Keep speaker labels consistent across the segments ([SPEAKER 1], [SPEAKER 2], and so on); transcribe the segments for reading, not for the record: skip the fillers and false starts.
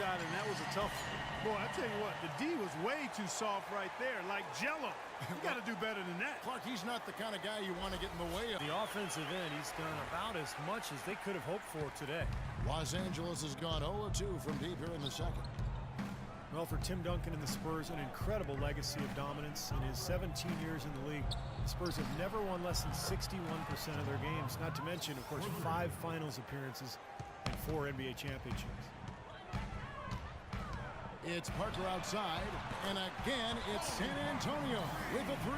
[SPEAKER 1] shot, and that was a tough one. Boy, I tell you what, the D was way too soft right there, like Jell-O. You got to do better than that.
[SPEAKER 2] Clark, he's not the kind of guy you want to get in the way of.
[SPEAKER 3] The offensive end, he's done about as much as they could have hoped for today.
[SPEAKER 2] Los Angeles has gone 0-2 from deep here in the second.
[SPEAKER 3] Well, for Tim Duncan and the Spurs, an incredible legacy of dominance. In his 17 years in the league, the Spurs have never won less than 61% of their games, not to mention, of course, 5 finals appearances and 4 NBA championships.
[SPEAKER 2] It's Parker outside, and again, it's San Antonio with a 3.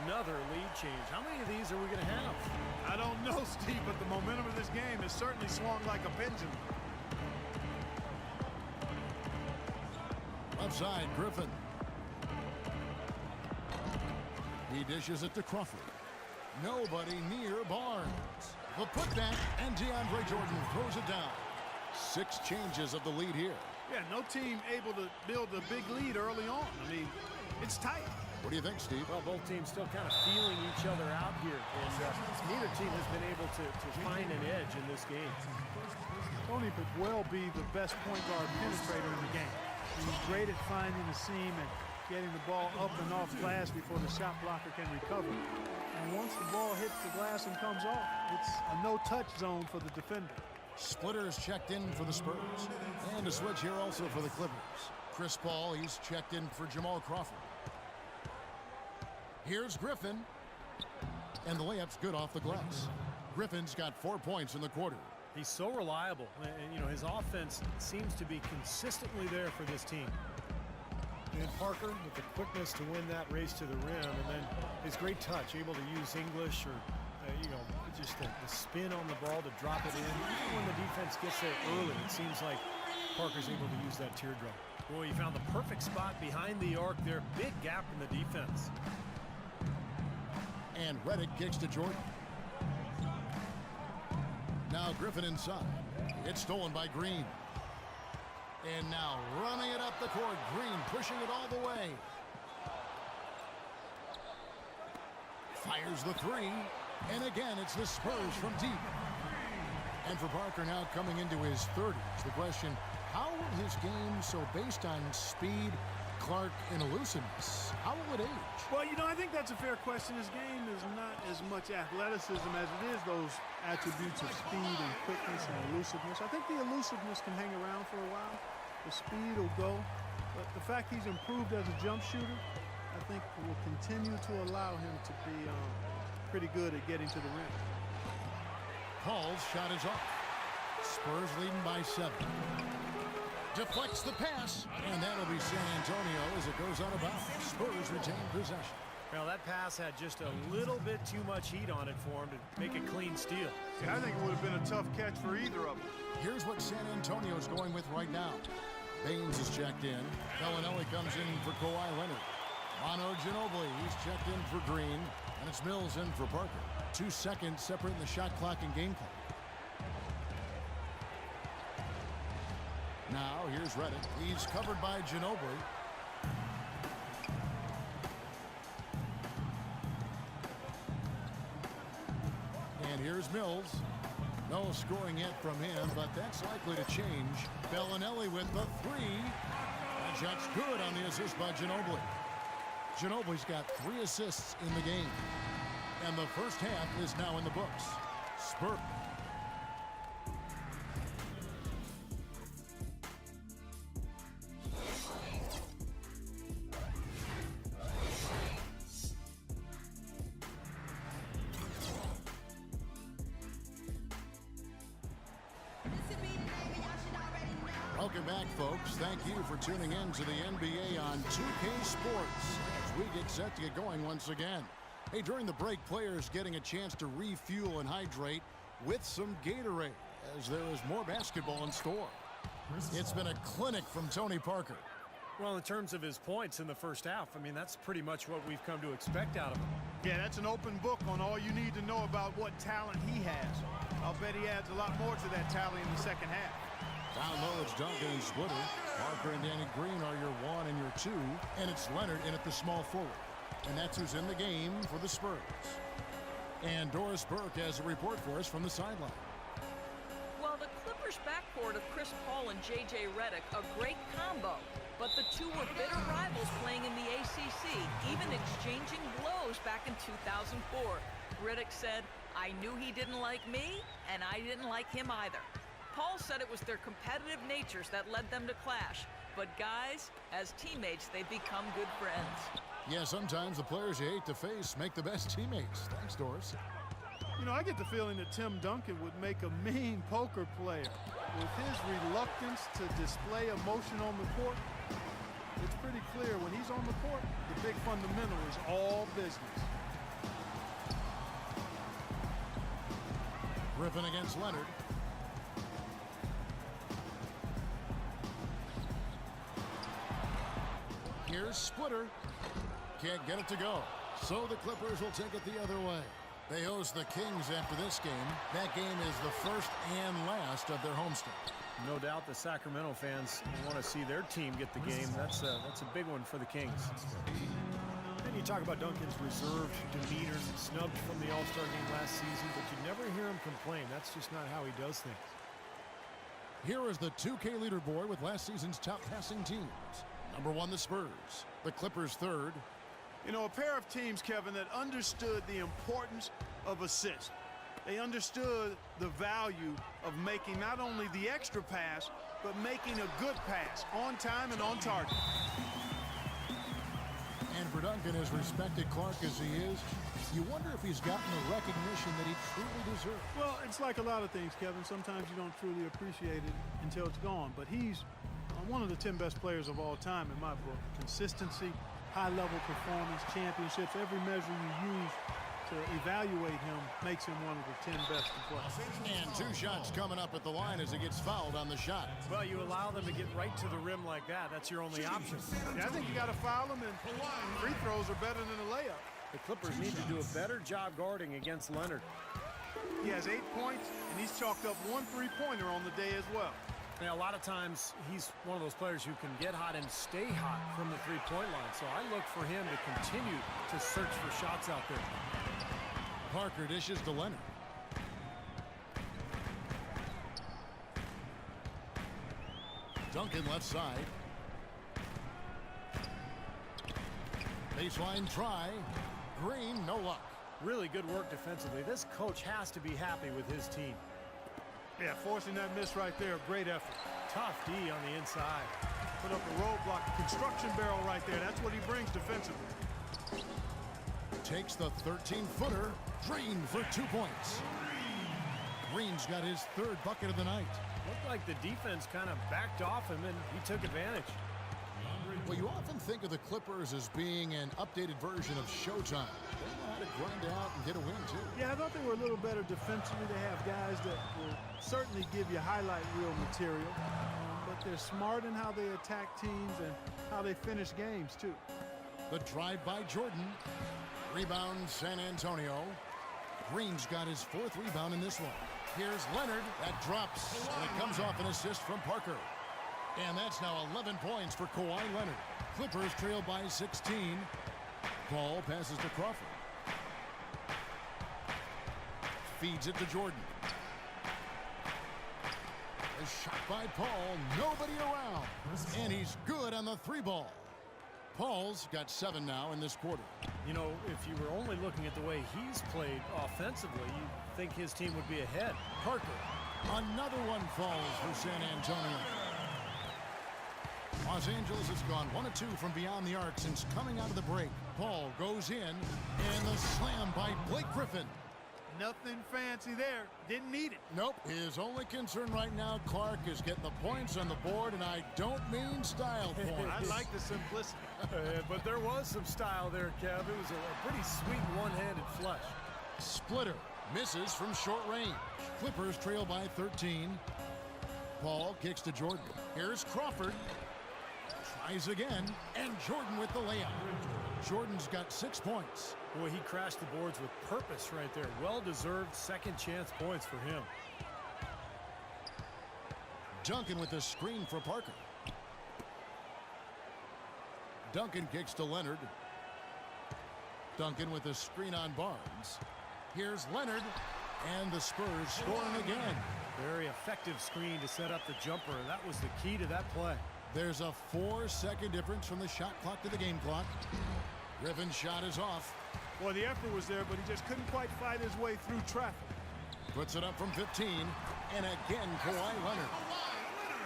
[SPEAKER 3] Another lead change. How many of these are we going to have?
[SPEAKER 1] I don't know, Steve, but the momentum of this game has certainly swung like a pendulum.
[SPEAKER 2] Left side, Griffin. He dishes it to Crawford. Nobody near Barnes. The putback, and DeAndre Jordan throws it down. 6 changes of the lead here.
[SPEAKER 1] Yeah, no team able to build a big lead early on. I mean, it's tight.
[SPEAKER 2] What do you think, Steve?
[SPEAKER 3] Well, both teams still kind of feeling each other out here, and neither team has been able to find an edge in this game.
[SPEAKER 1] Tony could well be the best point guard penetrator in the game. He's great at finding the seam and getting the ball up and off glass before the shot blocker can recover. And once the ball hits the glass and comes off, it's a no-touch zone for the defender.
[SPEAKER 2] Splitter is checked in for the Spurs. And a switch here also for the Clippers. Chris Paul, he's checked in for Jamal Crawford. Here's Griffin. And the layup's good off the glass. Griffin's got 4 points in the quarter.
[SPEAKER 3] He's so reliable, and you know, his offense seems to be consistently there for this team. And Parker with the quickness to win that race to the rim, and then his great touch, able to use English or you know, just the spin on the ball to drop it in. Even when the defense gets there early, it seems like Parker's able to use that teardrop. Boy, he found the perfect spot behind the arc there. Big gap in the defense.
[SPEAKER 2] And Redick kicks to Jordan. Now Griffin inside. It's stolen by Green. And now running it up the court. Green pushing it all the way. Fires the 3. And again, it's the Spurs from deep. And for Parker now coming into his 30s, the question, how will his game, so based on speed, Clark, and elusiveness, how will it age?
[SPEAKER 1] Well, you know, I think that's a fair question. His game is not as much athleticism as it is those attributes of speed and quickness and elusiveness. I think the elusiveness can hang around for a while. The speed will go. But the fact he's improved as a jump shooter, I think will continue to allow him to be pretty good at getting to the rim.
[SPEAKER 2] Paul's shot is off. Spurs leading by 7. Deflects the pass, and that'll be San Antonio as it goes out of bounds. Spurs retain possession.
[SPEAKER 3] Well, that pass had just a little bit too much heat on it for him to make a clean steal.
[SPEAKER 1] See, I think it would have been a tough catch for either of them.
[SPEAKER 2] Here's what San Antonio's going with right now. Baines is checked in. Bellinelli comes in for Kawhi Leonard. Manu Ginobili, he's checked in for Green. And it's Mills in for Parker. 2 seconds separating the shot clock and game clock. Now, here's Redick. He's covered by Ginobili. And here's Mills. No scoring yet from him, but that's likely to change. Bellinelli with the 3. That shot's good on the assist by Ginobili. Ginobili's got 3 assists in the game. And the first half is now in the books. Spurs. Welcome back, folks. Thank you for tuning in to the NBA on 2K Sports as we get set to get going once again. Hey, during the break, players getting a chance to refuel and hydrate with some Gatorade as there is more basketball in store. It's been a clinic from Tony Parker.
[SPEAKER 3] Well, in terms of his points in the first half, I mean, that's pretty much what we've come to expect out of him.
[SPEAKER 1] Yeah, that's an open book on all you need to know about what talent he has. I'll bet he adds a lot more to that tally in the second half.
[SPEAKER 2] Down low, it's Duncan and Splitter. Parker and Danny Green are your 1 and your 2. And it's Leonard in at the small forward. And that's who's in the game for the Spurs. And Doris Burke has a report for us from the sideline.
[SPEAKER 4] Well, the Clippers backcourt backcourt of Chris Paul and J.J. Redick a great combo, but the two were bitter rivals playing in the ACC, even exchanging blows back in 2004. Redick said, "I knew he didn't like me, and I didn't like him either." Paul said it was their competitive natures that led them to clash. But guys, as teammates, they become good friends.
[SPEAKER 2] Yeah, sometimes the players you hate to face make the best teammates. Thanks, Doris.
[SPEAKER 1] You know, I get the feeling that Tim Duncan would make a mean poker player. With his reluctance to display emotion on the court, it's pretty clear when he's on the court, the big fundamental is all business.
[SPEAKER 2] Griffin against Leonard. Here's Splitter. Can't get it to go. So the Clippers will take it the other way. They host the Kings after this game. That game is the first and last of their homestand.
[SPEAKER 3] No doubt the Sacramento fans want to see their team get the game. That's a big one for the Kings. And you talk about Duncan's reserved demeanor, snubbed from the All-Star game last season, but you never hear him complain. That's just not how he does things.
[SPEAKER 2] Here is the 2K leaderboard with last season's top passing teams. Number 1, the Spurs. The Clippers 3rd.
[SPEAKER 1] You know, a pair of teams, Kevin, that understood the importance of assists. They understood the value of making not only the extra pass, but making a good pass on time and on target.
[SPEAKER 2] And for Duncan, as respected Clark as he is, you wonder if he's gotten the recognition that he truly deserves.
[SPEAKER 1] Well, it's like a lot of things, Kevin. Sometimes you don't truly appreciate it until it's gone. But he's one of the 10 best players of all time in my book. Consistency, high-level performance, championships, every measure you use to evaluate him makes him one of the 10 best to play.
[SPEAKER 2] And 2 shots coming up at the line as he gets fouled on the shot.
[SPEAKER 3] Well, you allow them to get right to the rim like that. That's your only option.
[SPEAKER 1] Yeah, I think you got to foul him, and free throws are better than a layup.
[SPEAKER 3] The Clippers need to do a better job guarding against Leonard.
[SPEAKER 1] He has 8 points, and he's chalked up 1 3-pointer on the day as well.
[SPEAKER 3] Now, a lot of times, he's one of those players who can get hot and stay hot from the three-point line. So I look for him to continue to search for shots out there.
[SPEAKER 2] Parker dishes to Leonard. Duncan left side. Baseline try. Green, no luck.
[SPEAKER 3] Really good work defensively. This coach has to be happy with his team.
[SPEAKER 1] Yeah, forcing that miss right there, great effort.
[SPEAKER 3] Tough D on the inside.
[SPEAKER 1] Put up a roadblock, construction barrel right there. That's what he brings defensively.
[SPEAKER 2] Takes the 13-footer, drained for 2 points. Green's got his 3rd bucket of the night.
[SPEAKER 3] Looked like the defense kind of backed off him, and he took advantage.
[SPEAKER 2] Well, you often think of the Clippers as being an updated version of Showtime. They know how to grind out and get a win, too.
[SPEAKER 1] Yeah, I thought they were a little better defensively. They have guys that will certainly give you highlight reel material, but they're smart in how they attack teams and how they finish games, too.
[SPEAKER 2] The drive by Jordan. Rebound, San Antonio. Green's got his 4th rebound in this one. Here's Leonard. That drops, and it comes off an assist from Parker. And that's now 11 points for Kawhi Leonard. Clippers trail by 16. Paul passes to Crawford. Feeds it to Jordan. A shot by Paul. Nobody around. And he's good on the 3-ball. Paul's got 7 now in this quarter.
[SPEAKER 3] You know, if you were only looking at the way he's played offensively, you'd think his team would be ahead.
[SPEAKER 2] Parker. Another one falls for San Antonio. Los Angeles has gone 1 of 2 from beyond the arc since coming out of the break. Paul goes in, and the slam by Blake Griffin.
[SPEAKER 1] Nothing fancy there. Didn't need it.
[SPEAKER 2] Nope. His only concern right now, Clark, is getting the points on the board, and I don't mean style points.
[SPEAKER 1] I like the simplicity.
[SPEAKER 3] But there was some style there, Kev. It was a pretty sweet one-handed flush.
[SPEAKER 2] Splitter misses from short range. Clippers trail by 13. Paul kicks to Jordan. Here's Crawford. Tries again, and Jordan with the layup. Jordan's got 6 points.
[SPEAKER 3] Boy, he crashed the boards with purpose right there. Well-deserved second-chance points for him.
[SPEAKER 2] Duncan with the screen for Parker. Duncan kicks to Leonard. Duncan with the screen on Barnes. Here's Leonard, and the Spurs scoring again.
[SPEAKER 3] Very effective screen to set up the jumper. That was the key to that play.
[SPEAKER 2] There's a 4-second difference from the shot clock to the game clock. Griffin's shot is off.
[SPEAKER 1] Well, the effort was there, but he just couldn't quite fight his way through traffic.
[SPEAKER 2] Puts it up from 15. And again, Kawhi Leonard.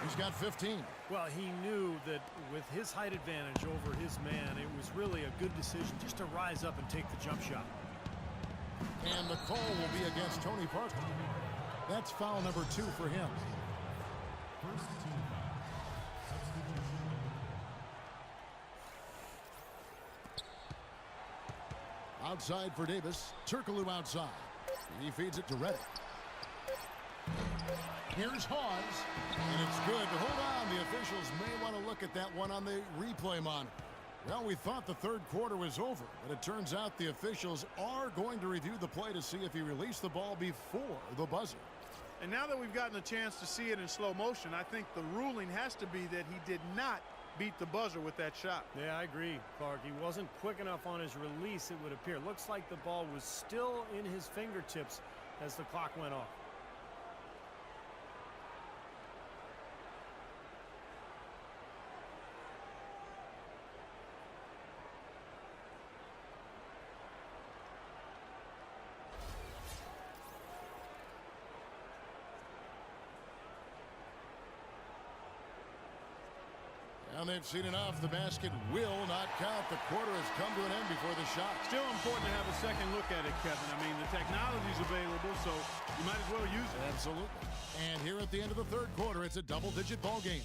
[SPEAKER 2] He's got 15.
[SPEAKER 3] Well, he knew that with his height advantage over his man, it was really a good decision just to rise up and take the jump shot.
[SPEAKER 2] And the call will be against Tony Parker. That's foul number 2 for him. Outside for Davis. Turkoglu outside. He feeds it to Redick. Here's Hawes. And it's good. Hold on. The officials may want to look at that one on the replay monitor. Well, we thought the third quarter was over, but it turns out the officials are going to review the play to see if he released the ball before the buzzer.
[SPEAKER 1] And now that we've gotten a chance to see it in slow motion, I think the ruling has to be that he did not beat the buzzer with that shot.
[SPEAKER 3] Yeah, I agree, Clark. He wasn't quick enough on his release, it would appear. Looks like the ball was still in his fingertips as the clock went off.
[SPEAKER 2] And they've seen enough. The basket will not count. The quarter has come to an end before the shot.
[SPEAKER 1] Still important to have a second look at it, Kevin. I mean, the technology's available, so you might as well use it.
[SPEAKER 2] Absolutely. And here at the end of the third quarter, it's a double-digit ball game.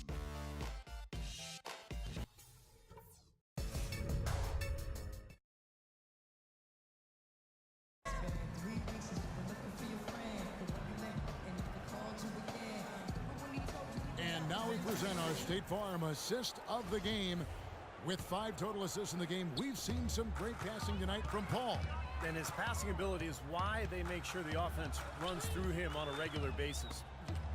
[SPEAKER 2] Now we present our State Farm assist of the game. With 5 total assists in the game, we've seen some great passing tonight from Paul.
[SPEAKER 3] And his passing ability is why they make sure the offense runs through him on a regular basis.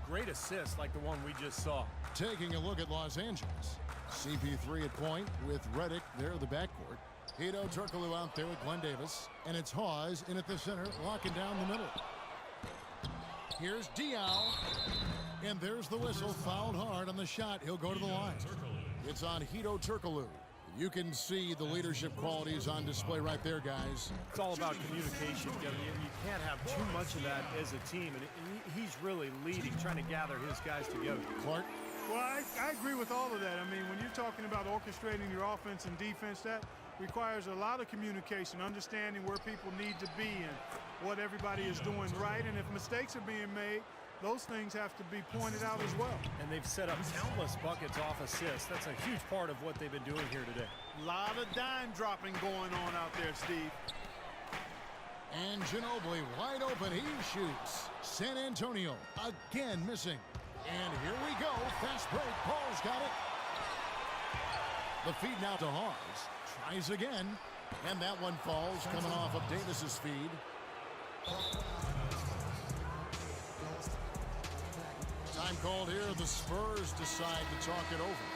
[SPEAKER 3] Great assists like the one we just saw.
[SPEAKER 2] Taking a look at Los Angeles. CP3 at point with Redick there at the backcourt. Hedo Turkoglu out there with Glenn Davis. And it's Hawes in at the center, locking down the middle. Here's Diaw. And there's the whistle. Fouled hard on the shot. He'll go to the line. It's on Hedo Turkoglu. You can see the leadership qualities on display right there, guys.
[SPEAKER 3] It's all about communication, Kevin. You can't have too much of that as a team. And he's really leading, trying to gather his guys together.
[SPEAKER 2] Clark?
[SPEAKER 1] Well, I agree with all of that. I mean, when you're talking about orchestrating your offense and defense, that requires a lot of communication, understanding where people need to be and what everybody is doing right. And if mistakes are being made, those things have to be pointed out as well.
[SPEAKER 3] And they've set up countless buckets off assists. That's a huge part of what they've been doing here today.
[SPEAKER 1] A lot of dime dropping going on out there, Steve.
[SPEAKER 2] And Ginobili wide open. He shoots. San Antonio again missing. And here we go. Fast break. Paul's got it. The feed now to Hawes. Tries again. And that one falls, coming off of Davis's feed. Time called here. The Spurs decide to talk it over.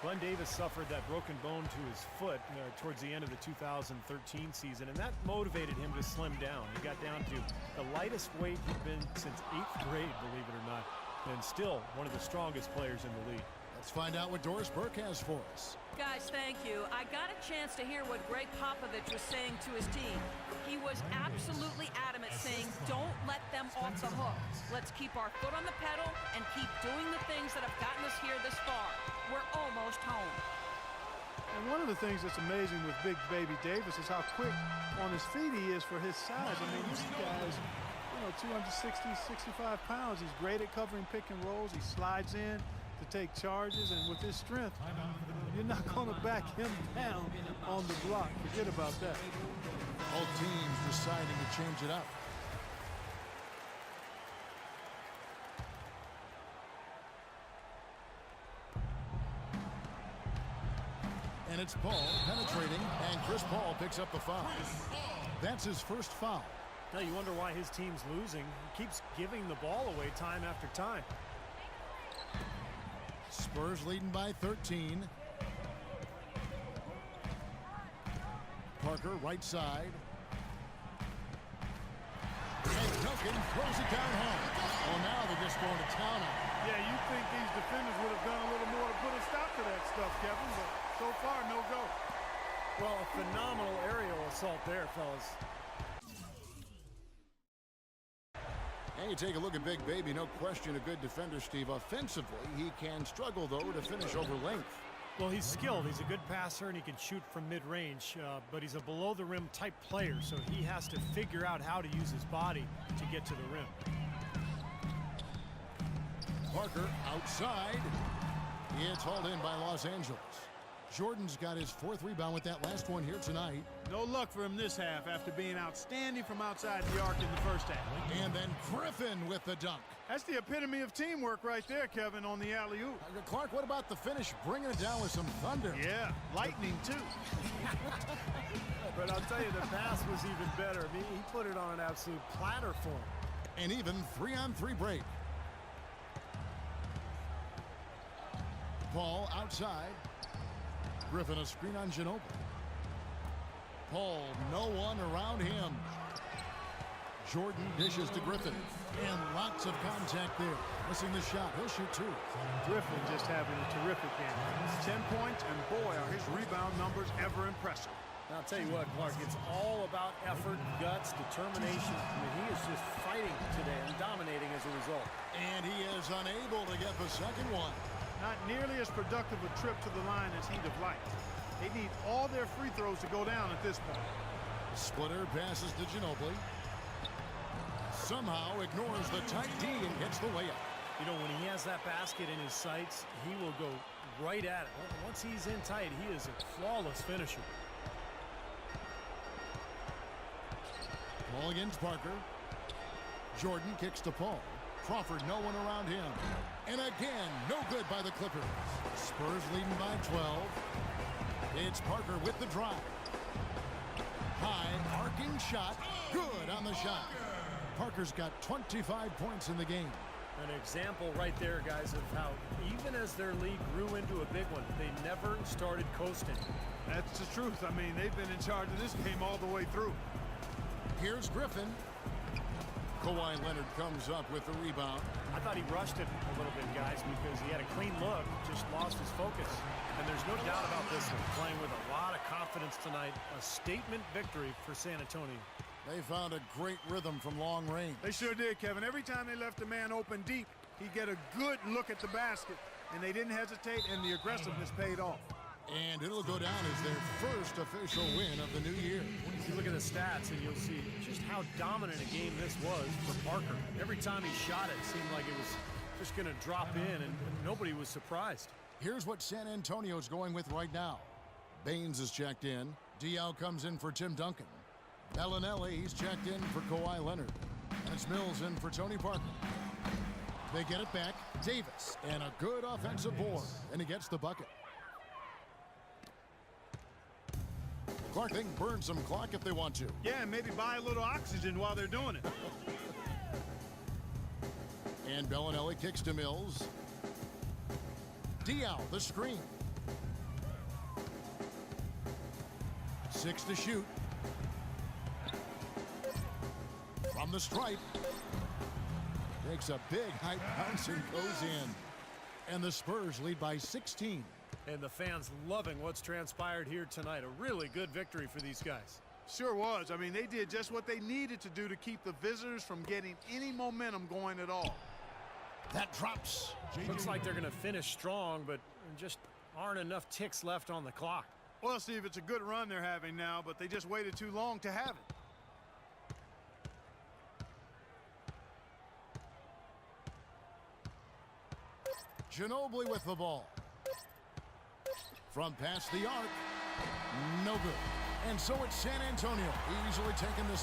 [SPEAKER 3] Glenn Davis suffered that broken bone to his foot towards the end of the 2013 season, and that motivated him to slim down. He got down to the lightest weight he'd been since 8th grade, believe it or not, and still one of the strongest players in the league.
[SPEAKER 2] Let's find out what Doris Burke has for us.
[SPEAKER 4] Guys, thank you. I got a chance to hear what Greg Popovich was saying to his team. He was absolutely adamant, saying, don't let them off the hook. Let's keep our foot on the pedal and keep doing the things that have gotten us here this far. We're almost home.
[SPEAKER 1] And one of the things that's amazing with Big Baby Davis is how quick on his feet he is for his size. I mean, this guy's, 260, 65 pounds. He's great at covering pick and rolls. He slides in to take charges, and with his strength, you're not going to back him down on the block. Forget about that.
[SPEAKER 2] Both teams deciding to change it up. And it's Paul penetrating, and Chris Paul picks up the foul. That's his first foul.
[SPEAKER 3] Now you wonder why his team's losing. He keeps giving the ball away time after time.
[SPEAKER 2] Spurs leading by 13. Parker right side. And Duncan throws it down home. Oh, now they're just going to town on it.
[SPEAKER 1] Yeah, you think these defenders would have done a little more to put a stop to that stuff, Kevin, but so far, no go.
[SPEAKER 3] Well, a phenomenal aerial assault there, fellas.
[SPEAKER 2] And you take a look at Big Baby, no question a good defender, Steve. Offensively, he can struggle, though, to finish over length.
[SPEAKER 3] Well, he's skilled. He's a good passer, and he can shoot from mid-range, but he's a below-the-rim type player, so he has to figure out how to use his body to get to the rim.
[SPEAKER 2] Parker outside. It's hauled in by Los Angeles. Jordan's got his 4th rebound with that last one here tonight.
[SPEAKER 1] No luck for him this half after being outstanding from outside the arc in the first half.
[SPEAKER 2] And then Griffin with the dunk.
[SPEAKER 1] That's the epitome of teamwork right there, Kevin, on the alley-oop.
[SPEAKER 2] Clark, what about the finish? Bringing it down with some thunder.
[SPEAKER 1] Yeah, lightning, too.
[SPEAKER 3] But I'll tell you, the pass was even better. I mean, he put it on an absolute platter for him.
[SPEAKER 2] And even 3-on-3 break. Paul outside. Griffin a screen on Ginobili. Paul, no one around him. Jordan dishes to Griffin. And lots of contact there. Missing the shot. He'll shoot 2.
[SPEAKER 1] Griffin just having a terrific game. 10 points, and boy, are his rebound numbers ever impressive.
[SPEAKER 3] Now, I'll tell you what, Clark, it's all about effort, guts, determination. I mean, he is just fighting today and dominating as a result.
[SPEAKER 2] And he is unable to get the second one.
[SPEAKER 1] Not nearly as productive a trip to the line as he'd have liked. They need all their free throws to go down at this point.
[SPEAKER 2] Splitter passes to Ginobili. Somehow ignores the tight D and gets the layup.
[SPEAKER 3] You know, when he has that basket in his sights, he will go right at it. Once he's in tight, he is a flawless finisher.
[SPEAKER 2] Ball against Parker. Jordan kicks to Paul. Crawford, no one around him. And again, no good by the Clippers. Spurs leading by 12. It's Parker with the drive. High, arcing shot. Good on the shot. Parker's got 25 points in the game.
[SPEAKER 3] An example right there, guys, of how even as their lead grew into a big one, they never started coasting.
[SPEAKER 1] That's the truth. I mean, they've been in charge of this game all the way through.
[SPEAKER 2] Here's Griffin. Kawhi Leonard comes up with the rebound.
[SPEAKER 3] I thought he rushed it a little bit, guys, because he had a clean look, just lost his focus. And there's no doubt about this one. Playing with a lot of confidence tonight. A statement victory for San Antonio.
[SPEAKER 2] They found a great rhythm from long range.
[SPEAKER 1] They sure did, Kevin. Every time they left a man open deep, he'd get a good look at the basket. And they didn't hesitate, and the aggressiveness paid off.
[SPEAKER 2] And it'll go down as their first official win of the new year.
[SPEAKER 3] You look at the stats and you'll see just how dominant a game this was for Parker. Every time he shot it seemed like it was just going to drop in, and nobody was surprised.
[SPEAKER 2] Here's what San Antonio's going with right now. Baines is checked in. Diaw comes in for Tim Duncan. Bellinelli, he's checked in for Kawhi Leonard. And it's Mills in for Tony Parker. They get it back. Davis, and a good offensive board. And he gets the bucket. Clark, they can burn some clock if they want to.
[SPEAKER 1] Yeah, and maybe buy a little oxygen while they're doing it.
[SPEAKER 2] And Bellinelli kicks to Mills. Diaw, the screen. 6 to shoot. From the stripe. Takes a big high bounce and goes in. And the Spurs lead by 16.
[SPEAKER 3] And the fans loving what's transpired here tonight. A really good victory for these guys.
[SPEAKER 1] Sure was. I mean, they did just what they needed to do to keep the visitors from getting any momentum going at all.
[SPEAKER 2] That drops.
[SPEAKER 3] Looks like they're going to finish strong, but just aren't enough ticks left on the clock.
[SPEAKER 1] Well, Steve, it's a good run they're having now, but they just waited too long to have it.
[SPEAKER 2] Ginobili with the ball. From past the arc. No good. And so it's San Antonio easily taking this